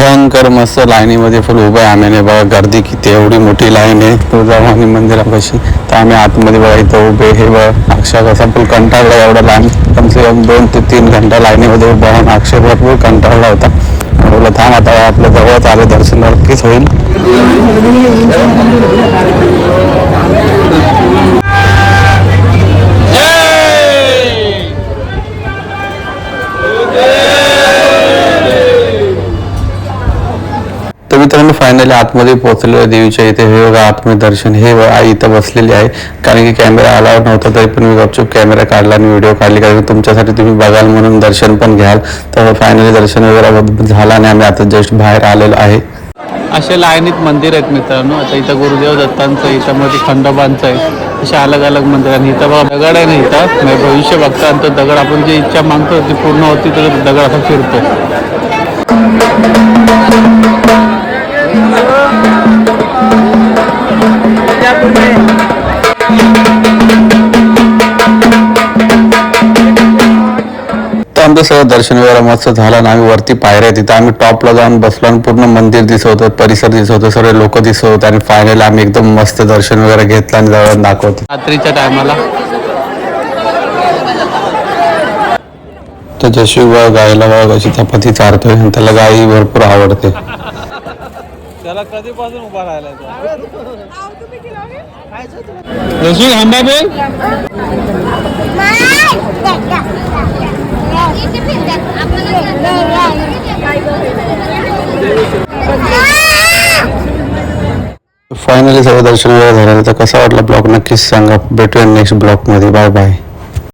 भयंकर मस्त लाईनीमध्ये फुल उभं आहे आम्ही. बघा गर्दी किती, एवढी मोठी लाईन आहे तुळजाभवानी मंदिरापाशी. तर आम्ही आतमध्ये बघा इथं उभे. हे बघा अक्षय कसा फुल कंटाळला, एवढा लाईन कम से कम 2 ते 3 घंटा लाईनीमध्ये उभा राहून अक्षय भरपूर कंटाळला होता. बोला थांब आता आपल्या जवळच आले, दर्शन नक्कीच होईल. तर मित्रांनो फायनली आतमध्ये पोहोचलेलं देवीच्या इथे. हे बघा आतमध्ये दर्शन. हे आई इथं बसलेली आहे, कारण की कॅमेरा अलाउड नव्हता तरी पण मी गपचूप कॅमेरा काढला आणि व्हिडिओ काढली, कारण की तुमच्यासाठी तुम्ही बघाल म्हणून, दर्शन पण घ्याल. तर फायनली दर्शन वगैरे झाला आणि आम्ही आता जस्ट बाहेर आलेलो आहे. असे लाईनीत मंदिर आहेत मित्रांनो. आता इथं गुरुदेव दत्तांचं, इथं मध्ये खंडोबांचं आहे. अशा अलग अलग मंदिर. आणि इथं बघा दगड आहे ना, इथं भविष्य बघता तर दगड आपण जी इच्छा मागतो ती पूर्ण होती, तर दगड असा फिरतो. आमचं सगळं दर्शन वगैरे मस्त झालं आणि आम्ही वरती पायऱ्या, तिथं आम्ही टॉपला जाऊन बसलो आणि पूर्ण मंदिर दिसत होतं, परिसर दिसत होतं, सर्व लोक दिसत होते. आणि फायनली आम्ही एकदम मस्त दर्शन वगैरे घेतलं आणि जवळ दाखवतो रात्रीच्या टायमाला. तर जशी गायला बघा कशी चपाती चारतोय आणि त्याला गाई भरपूर आवडते. त्याला कधीपासून उभा राहिला फायनली सगळं दर्शन वगैरे झालं. तर कसा वाटला ब्लॉग नक्कीच सांगा. भेटूया नेक्स्ट ब्लॉग मध्ये. Bye bye.